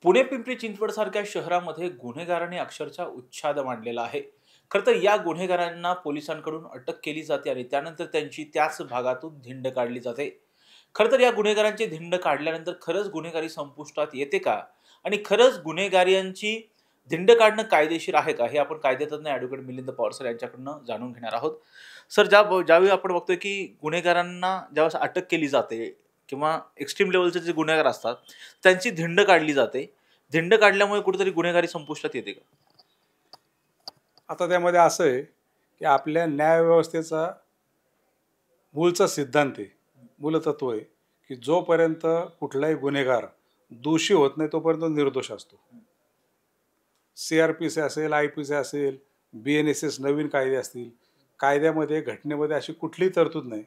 पुणे पिंपरी चिंचवड सारख्या शहरामध्ये गुन्हेगारांनी अक्षरशः उच्छाद मांडलेला आहे. खरं तर या गुन्हेगारांना पोलिसांकडून अटक केली जाते आणि त्यानंतर त्यांची त्याच भागातून धिंड काढली जाते. खरं तर या गुन्हेगारांची धिंड काढल्यानंतर खरंच गुन्हेगारी संपुष्टात येते का? आणि खरंच गुन्हेगारांची धिंड काढणं कायदेशीर आहे का? हे आपण कायदेतज्ञ ॲडव्होकेट मिलिंद पवार यांच्याकडनं जाणून घेणार आहोत. सर, ज्यावेळी आपण बघतोय की गुन्हेगारांना ज्यावेळेस अटक केली जाते किंवा एक्स्ट्रीम लेव्हलचे जे गुन्हेगार असतात, त्यांची धिंड काढली जाते. धिंड काढल्यामुळे कुठेतरी गुन्हेगारी संपुष्टात येते का? आता त्यामध्ये असं आहे की आपल्या न्यायव्यवस्थेचा मूळचा सिद्धांत आहे, मूलतत्व आहे की जोपर्यंत कुठलाही गुन्हेगार दोषी होत नाही तोपर्यंत तो निर्दोष असतो. CRPC असेल, IPC असेल, BNSS नवीन कायदे असतील, कायद्यामध्ये घटनेमध्ये अशी कुठलीही तरतूद नाही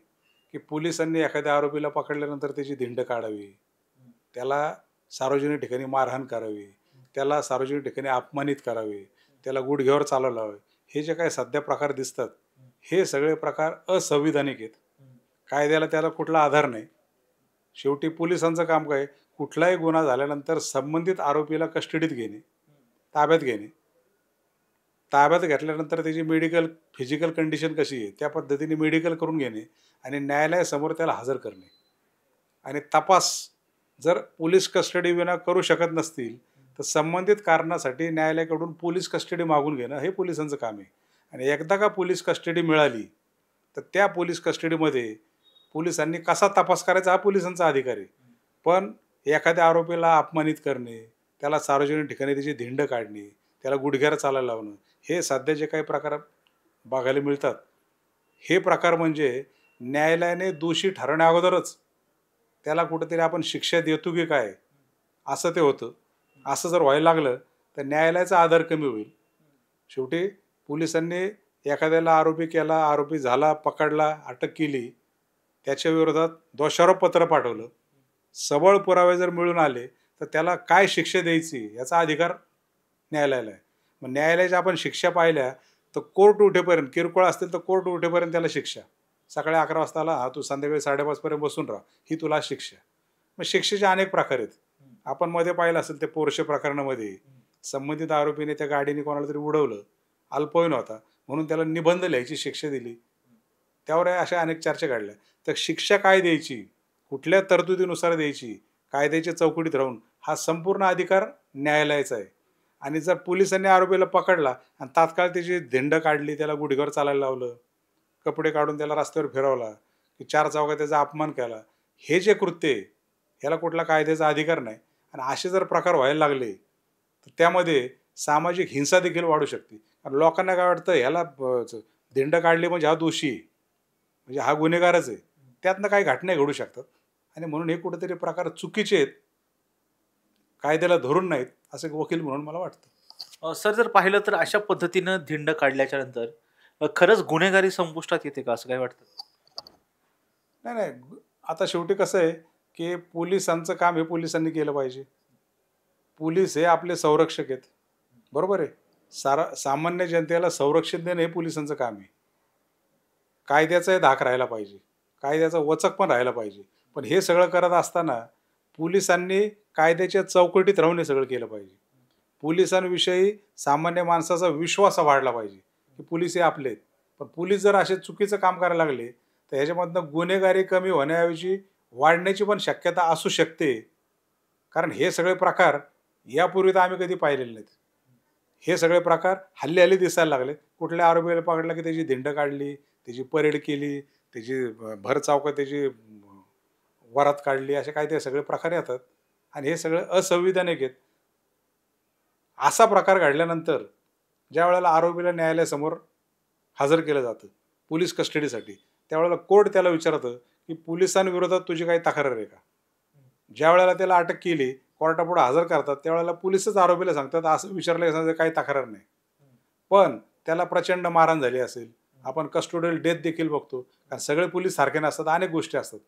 की पोलिसांनी एखाद्या आरोपीला पकडल्यानंतर त्याची धिंड काढावी, त्याला सार्वजनिक ठिकाणी मारहाण करावी, त्याला सार्वजनिक ठिकाणी अपमानित करावे, त्याला गुडघ्यावर चालवलं लावावे. हे जे काही सध्या प्रकार दिसतात हे सगळे प्रकार असंविधानिक आहेत. कायद्याला त्याला कुठला आधार नाही. शेवटी पोलिसांचं काम काय, कुठलाही गुन्हा झाल्यानंतर संबंधित आरोपीला कस्टडीत घेणे, ताब्यात घेणे, ताब्यात घेतल्यानंतर त्याची मेडिकल फिजिकल कंडिशन कशी आहे त्या पद्धतीने मेडिकल करून घेणे आणि न्यायालयासमोर त्याला हजर करणे. आणि तपास जर पोलीस कस्टडी विना करू शकत नसतील तर संबंधित कारणासाठी न्यायालयाकडून पोलीस कस्टडी मागून घेणं हे पोलिसांचं काम आहे. आणि एकदा का पोलीस कस्टडी मिळाली तर त्या पोलीस कस्टडीमध्ये पोलिसांनी कसा तपास करायचा हा पोलिसांचा अधिकार आहे. पण एखाद्या आरोपीला अपमानित करणे, त्याला सार्वजनिक ठिकाणी त्याची धिंड काढणे, त्याला गुडघ्यावर चालायला लावणं, हे सध्या जे काही प्रकार बघायला मिळतात हे प्रकार म्हणजे न्यायालयाने दोषी ठरवण्या अगोदरच त्याला कुठेतरी आपण शिक्षा देतो की काय असं ते होतं. असं जर व्हायला लागलं तर न्यायालयाचा आदर कमी होईल. शेवटी पोलिसांनी एखाद्याला आरोपी केला, आरोपी झाला, पकडला, अटक केली, त्याच्या विरोधात दोषारोप पत्र पाठवलं, सबळ पुरावे जर मिळून आले तर त्याला काय शिक्षा द्यायची याचा अधिकार न्यायालयाला आहे. मग न्यायालयाच्या आपण शिक्षा पाहिल्या तर कोर्ट उठेपर्यंत, किरकोळ असतील तर कोर्ट उठेपर्यंत त्याला शिक्षा. सकाळी 11 वाजता आला हा, तू संध्याकाळी 5:30 पर्यंत बसून राहा, ही तुला शिक्षा. मग शिक्षेचे अनेक प्रकार आहेत. आपण मध्ये पाहिलं असेल ते पोर्शे प्रकरणामध्ये संबंधित आरोपीने त्या गाडीने कोणाला तरी उडवलं, अल्पवयीन होता म्हणून त्याला निबंध लिहायची शिक्षा दिली. त्यावर अशा अनेक चर्चा घडल्या. तर शिक्षा काय द्यायची, कुठल्या तरतुदीनुसार द्यायची, कायद्याच्या चौकटीत राहून, हा संपूर्ण अधिकार न्यायालयाचा आहे. आणि जर पोलिसांनी आरोपीला पकडला आणि तात्काळ त्याची धिंड काढली, त्याला गुडघ्यावर चालायला लावलं, कपडे काढून त्याला रस्त्यावर फिरवला, की 4 चौघात त्याचा अपमान केला, हे जे कृत्य आहे ह्याला कुठला कायद्याचा अधिकार नाही. आणि असे जर प्रकार व्हायला लागले तर त्यामध्ये सामाजिक हिंसा देखील वाढू शकते. कारण लोकांना काय वाटतं, ह्याला धिंड काढली म्हणजे हा दोषी आहे, म्हणजे हा गुन्हेगारच आहे. त्यातनं काही घटना घडू शकतात. आणि म्हणून हे कुठेतरी प्रकार चुकीचे आहेत, कायद्याला धरून नाहीत, असं वकील म्हणून मला वाटतं. सर, जर पाहिलं तर अशा पद्धतीनं धिंड काढल्याच्या नंतर खरंच गुन्हेगारी संपुष्टात येते का, असं काय वाटतं? नाही नाही, आता शेवटी कसं आहे की पोलिसांचं काम हे पोलिसांनी केलं पाहिजे. पोलीस हे आपले संरक्षक आहेत, बरोबर आहे. सामान्य जनतेला संरक्षण देणं हे पोलिसांचं काम आहे. कायद्याचाही धाक राहायला पाहिजे, कायद्याचा वचक पण राहायला पाहिजे. पण हे सगळं करत असताना पोलिसांनी कायद्याच्या चौकटीत राहून हे सगळं केलं पाहिजे. पोलिसांविषयी सामान्य माणसाचा विश्वास वाढला पाहिजे की पोलीस हे आपले आहेत. पण पोलीस जर असे चुकीचं काम करायला लागले तर ह्याच्यामधनं गुन्हेगारी कमी होण्याऐवजी वाढण्याची पण शक्यता असू शकते. कारण हे सगळे प्रकार यापूर्वी तर आम्ही कधी पाहिलेले नाहीत. हे सगळे प्रकार हल्ली हल्ली दिसायला लागले. कुठल्या आरोपीला पकडला की त्याची धिंड काढली, त्याची परेड केली, त्याची भर चौकात त्याची वरात काढली, असे काही ते सगळे प्रकार येतात. आणि हे सगळे असंविधानिक आहेत. असा प्रकार घडल्यानंतर ज्या वेळेला आरोपीला न्यायालयासमोर हजर केलं जातं पोलीस कस्टडीसाठी, त्यावेळेला कोर्ट त्याला विचारतं की पोलिसांविरोधात तुझी काही तक्रार आहे का. ज्या वेळेला त्याला अटक केली, कोर्टापुढे हजर करतात, त्यावेळेला पोलीसच आरोपीला सांगतात असं विचारलं काही तक्रार नाही. पण त्याला प्रचंड मारहाण झाली असेल, आपण कस्टोडियल डेथ देखील बघतो, कारण सगळे पोलीस सारखे नसतात, अनेक गोष्टी असतात.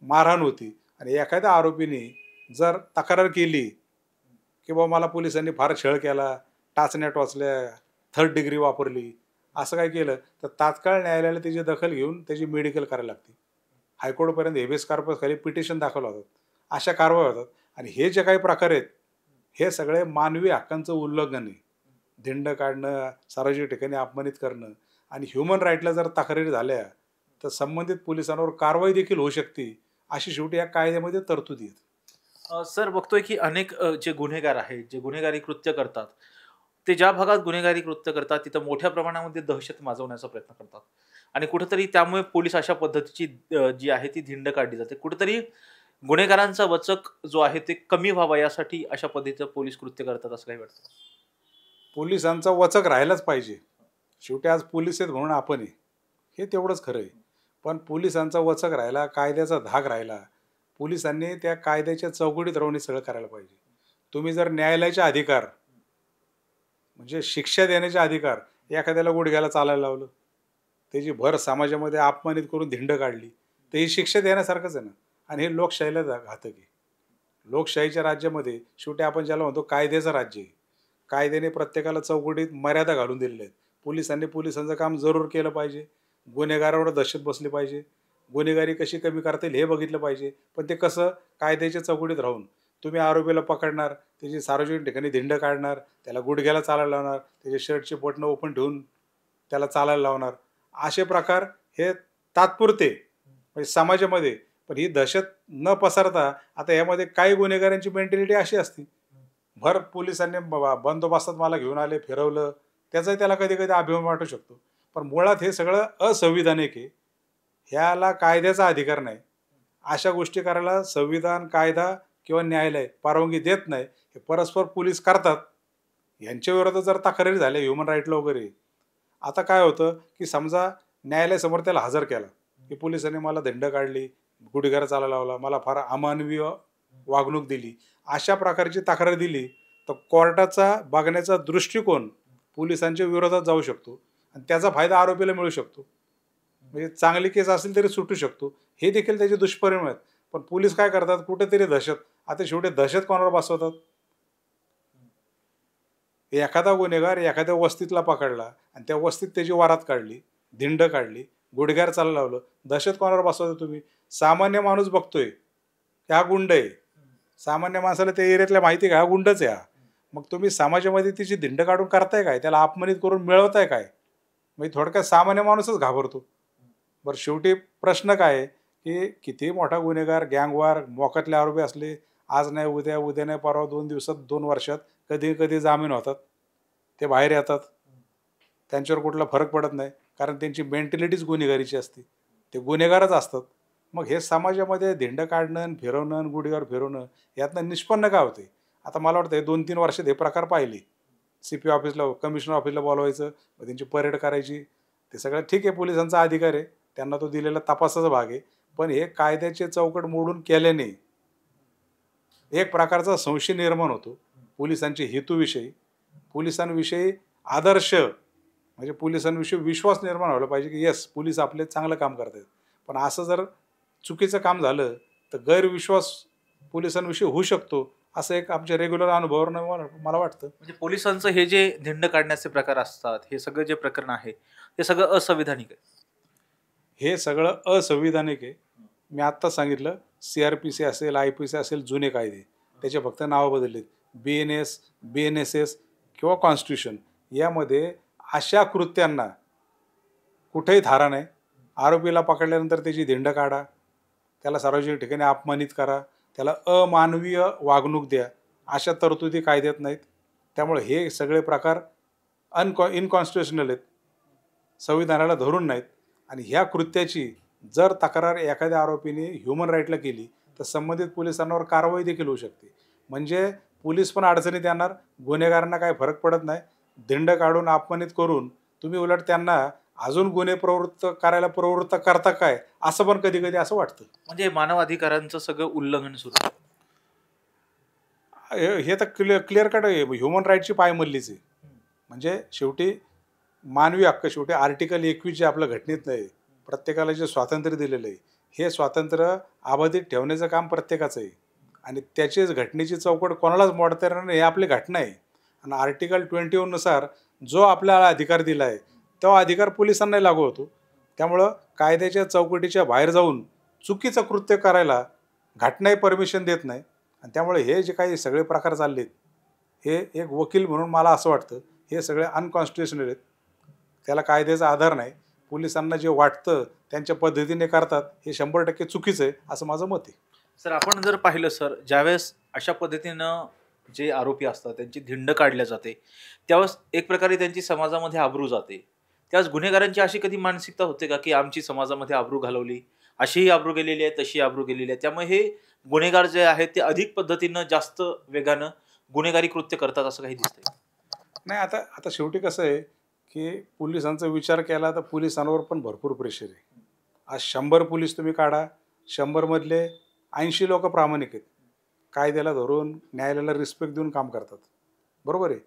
मारहाण होती आणि एखाद्या आरोपीने जर तक्रार केली की बाबा मला पोलिसांनी फार छळ केला, टाचण्या टोचल्या, थर्ड डिग्री वापरली, असं काय केलं तर तात्काळ न्यायालयाला त्याची दखल घेऊन त्याची मेडिकल करायला लागते. हायकोर्टपर्यंत हेबेस कॉर्पस खाली पिटिशन दाखल होतात. अशा कारवाई होतात. आणि हे जे काही प्रकार आहेत हे सगळे मानवी हक्कांचं उल्लंघन आहे. धिंड काढणं, सार्वजनिक ठिकाणी अपमानित करणं आणि ह्युमन राईटला जर तक्रारी झाल्या तर संबंधित पोलिसांवर कारवाई देखील होऊ शकते. अशी शेवटी या कायद्यामध्ये तरतुदी आहेत. सर बघतोय की अनेक जे गुन्हेगार आहेत, जे गुन्हेगारी कृत्य करतात, ते ज्या भागात गुन्हेगारी कृत्य करतात तिथं मोठ्या प्रमाणामध्ये दहशत माजवण्याचा प्रयत्न करतात आणि कुठेतरी त्यामुळे पोलीस अशा पद्धतीची जी आहे ती धिंड काढली जाते. कुठेतरी गुन्हेगारांचा वचक जो आहे ते कमी व्हावा यासाठी अशा पद्धतीचं पोलीस कृत्य करतात असं काही वाटतं? पोलिसांचा वचक राहायलाच पाहिजे. शेवटी आज पोलीस आहेत म्हणून आपण आहे. हे तेवढंच खरं आहे. पण पोलिसांचा वचक राहिला, कायद्याचा धाक राहिला, पोलिसांनी त्या कायद्याच्या चौकटीत राहून हे सगळं करायला पाहिजे. तुम्ही जर न्यायालयाचे अधिकार म्हणजे शिक्षा देण्याचे अधिकार एखाद्याला गुडघ्याला चालायला लावलं, त्याची भर समाजामध्ये अपमानित करून धिंड काढली, तर ही शिक्षा देण्यासारखंच आहे ना. आणि हे लोकशाहीला घातक आहे. लोकशाहीच्या राज्यामध्ये शेवटी आपण ज्याला म्हणतो कायद्याचं राज्य आहे. कायद्याने प्रत्येकाला चौकटीत मर्यादा घालून दिलेल्या आहेत. पोलिसांनी पोलिसांचं काम जरूर केलं पाहिजे. गुन्हेगारावर दहशत बसली पाहिजे. गुन्हेगारी कशी कमी करता येईल हे बघितलं पाहिजे. पण ते कसं कायद्याच्या चौकटीत राहून तुम्ही आरोपीला पकडणार, त्याची सार्वजनिक ठिकाणी धिंड काढणार, त्याला गुडघ्याला चालायला लावणार, त्याचे शर्टचे बटणं ओपन ठेवून त्याला चालायला लावणार. असे प्रकार हे तात्पुरते म्हणजे समाजामध्ये. पण ही दहशत न पसरता आता यामध्ये काही गुन्हेगारांची मेंटॅलिटी अशी असते, भर पोलिसांनी बंदोबस्तात मला घेऊन आले, फिरवलं, त्याचाही त्याला कधी कधी अभिमान वाटू शकतो. पण मुळात हे सगळं असंविधानिक आहे. ह्याला कायद्याचा अधिकार नाही. अशा गोष्टी करायला संविधान, कायदा किंवा न्यायालय परवानगी देत नाही. हे परस्पर पोलीस करतात. यांच्या विरोधात जर तक्रारी झाल्या ह्युमन राईटला वगैरे, आता काय होतं की समजा न्यायालयासमोर त्याला हजर केला की पोलिसांनी मला धिंड काढली, गुडघ्याला चालायला लावला, मला फार अमानवीय वागणूक दिली, अशा प्रकारची तक्रार दिली, तर कोर्टाचा बघण्याचा दृष्टिकोन पोलिसांच्या विरोधात जाऊ शकतो आणि त्याचा फायदा आरोपीला मिळू शकतो. म्हणजे चांगली केस असेल तरी सुटू शकतो. हे देखील त्याचे दुष्परिणाम आहेत. पण पोलीस काय करतात, कुठेतरी दहशत, आता शेवटी दहशत कोणावर बसवतात? एखादा गुन्हेगार एखाद्या वस्तीतला पकडला आणि त्या वस्तीत त्याची वारात काढली, धिंड काढली, गुडघ्यावर चालायला लावलं, दहशत कोणावर बसवता तुम्ही? सामान्य माणूस बघतोय की हा गुंड आहे. सामान्य माणसाला त्या एरियातल्या माहिती आहे का हा गुंडच आहे हा. मग तुम्ही समाजामध्ये तिची धिंड काढून करताय काय? त्याला अपमानित करून मिळवताय काय? म्हणजे थोडक्यात सामान्य माणूसच घाबरतो. बरं, शेवटी प्रश्न काय आहे की किती मोठा गुन्हेगार, गँगवार, मोकातले आरोपी असले, आज नाही उद्या, उद्या नाही परवा, 2 दिवसात, 2 वर्षात कधी कधी जामीन होतात, ते बाहेर येतात. त्यांच्यावर कुठला फरक पडत नाही, कारण त्यांची मेंटॅलिटीच गुन्हेगारीची असते. ते गुन्हेगारच असतात. मग हे समाजामध्ये धिंड काढणं आणि फिरवणं आणि गुडघ्यावर फिरवणं यातनं निष्पन्न काय होते? आता मला वाटतं 2-3 वर्षात हे प्रकार पाहिले. CP ऑफिसला, कमिशनर ऑफिसला बोलवायचं, मग त्यांची परेड करायची. ते सगळं ठीक आहे, पोलिसांचा अधिकार आहे, त्यांना तो दिलेला तपासाचा भाग आहे. पण हे कायद्याचे चौकट मोडून केल्याने एक प्रकारचा संशय निर्माण होतो पोलिसांच्या हेतूविषयी, पोलिसांविषयी आदर्श म्हणजे पोलिसांविषयी विश्वास निर्माण व्हायला पाहिजे की येस, पोलीस आपले चांगलं काम करत आहेत. पण असं जर चुकीचं काम झालं तर गैरविश्वास पोलिसांविषयी होऊ शकतो, असं एक आमच्या रेग्युलर अनुभवावरून मला वाटतं. म्हणजे पोलिसांचं हे जे धिंड काढण्याचे प्रकार असतात, हे सगळं जे प्रकरण आहे, ते सगळं असंविधानिक आहे. हे सगळं असंविधानिक आहे. मी आत्ता सांगितलं, CRPC असेल, IPC असेल, जुने कायदे, त्याचे फक्त नावं बदललेत. BNS, BNSS किंवा कॉन्स्टिट्यूशन, यामध्ये अशा कृत्यांना कुठेही थारा नाही. आरोपीला पकडल्यानंतर त्याची धिंड काढा, त्याला सार्वजनिक ठिकाणी अपमानित करा, त्याला अमानवीय वागणूक द्या, अशा तरतुदी कायद्यात नाहीत. त्यामुळे हे सगळे प्रकार इनकॉन्स्टिट्युशनल आहेत, संविधानाला धरून नाहीत. आणि ह्या कृत्याची जर तक्रार एखाद्या आरोपीने ह्युमन राईटला केली तर संबंधित पोलिसांवर कारवाई देखील होऊ शकते. म्हणजे पोलीस पण अडचणीत येणार, गुन्हेगारांना काही फरक पडत नाही. धिंड काढून अपमानित करून तुम्ही उलट त्यांना अजून गुन्हे प्रवृत्त करायला प्रवृत्त करता काय, असं पण कधी कधी असं वाटतं. म्हणजे मानव अधिकारांचं सगळं उल्लंघन सुरू आहे. हे तर क्लिअर कट आहे, ह्युमन राईटची पायमल्लीच आहे. म्हणजे शेवटी मानवी हक्क, शेवटी आर्टिकल 21 जे आपल्या घटनेत आहे, प्रत्येकाला जे स्वातंत्र्य दिलेलं आहे, हे स्वातंत्र्य अबाधित ठेवण्याचं काम प्रत्येकाचं आहे. आणि त्याचीच घटनेची चौकट कोणालाच मोडता येणार नाही, हे आपली घटना आहे. आणि आर्टिकल 21 नुसार जो आपल्याला अधिकार दिला आहे तो अधिकार पोलिसांनाही लागू होतो. त्यामुळं कायद्याच्या चौकटीच्या बाहेर जाऊन चुकीचं कृत्य करायला घटनाही परमिशन देत नाही. आणि त्यामुळे हे जे काही सगळे प्रकार चाललेत हे एक वकील म्हणून मला असं वाटतं हे सगळे अनकॉन्स्टिट्युशनल आहेत, त्याला कायद्याचा आधार नाही. पोलिसांना जे वाटतं त्यांच्या पद्धतीने करतात हे 100% चुकीचं आहे असं माझं मत आहे. सर, आपण जर पाहिलं सर, ज्यावेळेस अशा पद्धतीनं जे आरोपी असतात त्यांची धिंड काढल्या जाते, त्यावेळेस एक प्रकारे त्यांची समाजामध्ये आबरू जाते. त्यावेळेस गुन्हेगारांची अशी कधी मानसिकता होते का की आमची समाजामध्ये आबरू घालवली, अशीही आबरू गेलेली आहे, तशी आबरू गेलेली आहे, त्यामुळे हे गुन्हेगार जे आहेत ते अधिक पद्धतीनं जास्त वेगानं गुन्हेगारी कृत्य करतात असं काही दिसतंय? नाही, आता आता शेवटी कसं आहे की पोलिसांचा विचार केला तर पोलिसांवर पण भरपूर प्रेशर आहे. आज 100 पोलीस तुम्ही काढा, 100 मधले 80 लोक प्रामाणिक आहेत, कायद्याला धरून न्यायालयाला रिस्पेक्ट देऊन काम करतात, बरोबर आहे.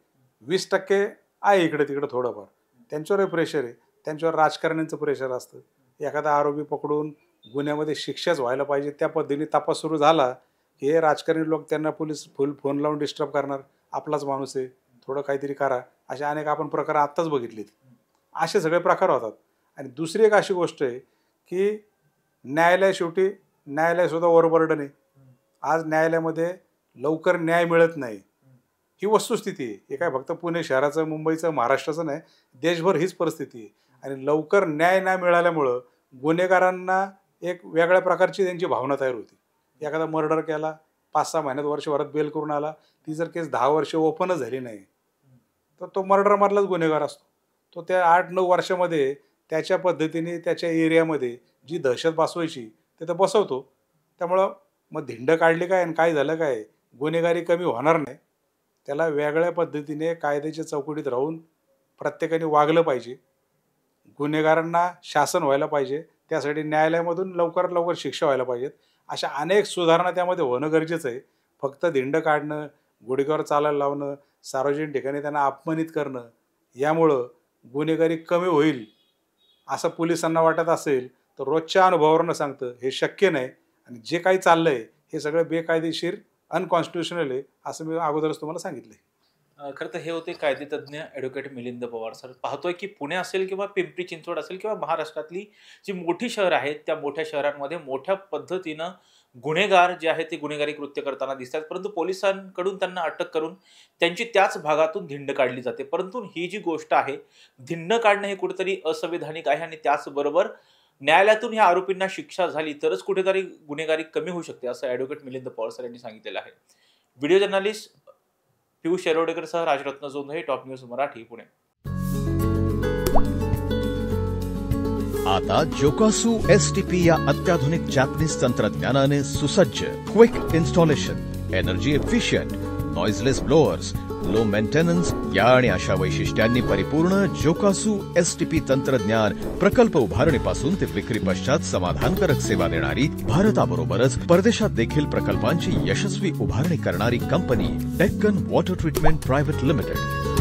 20% आहे इकडे तिकडे थोडंफार, त्यांच्यावरही प्रेशर आहे, त्यांच्यावर राजकारण्यांचं प्रेशर असतं. एखादा आरोपी पकडून गुन्ह्यामध्ये शिक्षाच व्हायला पाहिजे त्या पद्धतीने तपास सुरू झाला की हे राजकारणी लोक त्यांना पोलीस फोन लावून डिस्टर्ब करणार, आपलाच माणूस आहे, थोडं काहीतरी करा, अशा अनेक आपण प्रकार आत्ताच बघितलेत. असे सगळे प्रकार होतात. आणि दुसरी एक अशी गोष्ट आहे की न्यायालयसुद्धा ओव्हरबर्डन आहे. आज न्यायालयामध्ये लवकर न्याय मिळत नाही, ही वस्तुस्थिती आहे. हे काय फक्त पुणे शहराचं, मुंबईचं, महाराष्ट्राचं नाही, देशभर हीच परिस्थिती आहे. आणि लवकर न्याय न मिळाल्यामुळं गुन्हेगारांना एक वेगळ्या प्रकारची त्यांची भावना तयार होती. एखादा मर्डर केला, 5-6 महिन्यात, वर्षभरात बेल करून आला, ती जर केस 10 वर्ष ओपनच झाली नाही तर तो मर्डरमधलाच गुन्हेगार असतो. तो त्या 8-9 वर्षामध्ये त्याच्या पद्धतीने त्याच्या एरियामध्ये जी दहशत बसवायची ते बसवतो. त्यामुळं मग धिंड काढली काय आणि काय झालं काय, गुन्हेगारी कमी होणार नाही. त्याला वेगळ्या पद्धतीने कायद्याच्या चौकटीत राहून प्रत्येकाने वागलं पाहिजे. गुन्हेगारांना शासन व्हायला पाहिजे, त्यासाठी न्यायालयामधून लवकरात लवकर शिक्षा व्हायला पाहिजेत. अशा अनेक सुधारणा त्यामध्ये होणं गरजेचं आहे. फक्त धिंड काढणं, गुडघ्यावर चालायला लावणं, सार्वजनिक ठिकाणी त्यांना अपमानित करणं, यामुळं गुन्हेगारी कमी होईल असं पोलिसांना वाटत असेल तर रोजच्या अनुभवावरून सांगतं हे शक्य नाही. आणि जे काही चाललंय हे सगळं बेकायदेशीर, अनकॉन्स्टिट्युशनल आहे असं मी अगोदरच तुम्हाला सांगितलंय. खरं तर हे होते कायदेतज्ञ ॲडव्होकेट मिलिंद पवार सर. पाहतोय की पुणे असेल किंवा पिंपरी चिंचवड असेल किंवा महाराष्ट्रातली जी मोठी शहरं आहेत त्या मोठ्या शहरांमध्ये मोठ्या पद्धतीनं गुन्हेगार जे आहेत ते गुन्हेगारी कृत्य करताना दिसतात, परंतु पोलिसांकडून त्यांना अटक करून त्यांची त्याच भागातून धिंड काढली जाते. परंतु ही जी गोष्ट आहे, धिंड काढणं हे कुठेतरी असंविधानिक आहे आणि त्याचबरोबर न्यायालयातून ह्या आरोपींना शिक्षा झाली तरच कुठेतरी गुन्हेगारी कमी होऊ शकते असं ॲडव्होकेट मिलिंद पवार सर यांनी सांगितलेलं आहे. व्हिडिओ जर्नलिस्ट पियुष शेरोडेकर सह राजरत्न जोंधळे, टॉप न्यूज मराठी, पुणे. आता जोकासू STP या अत्याधुनिक जॅपनीज तंत्रज्ञानाने सुसज्ज, quick installation, energy efficient, noiseless blowers, low maintenance या आणि अशा वैशिष्ट्यांनी परिपूर्ण जोकासू STP तंत्रज्ञान प्रकल्प उभारणीपासून ते विक्री पश्चात समाधानकारक सेवा देणारी, भारताबरोबरच परदेशात देखील प्रकल्पांची यशस्वी उभारणी करणारी company Deccan water treatment private limited.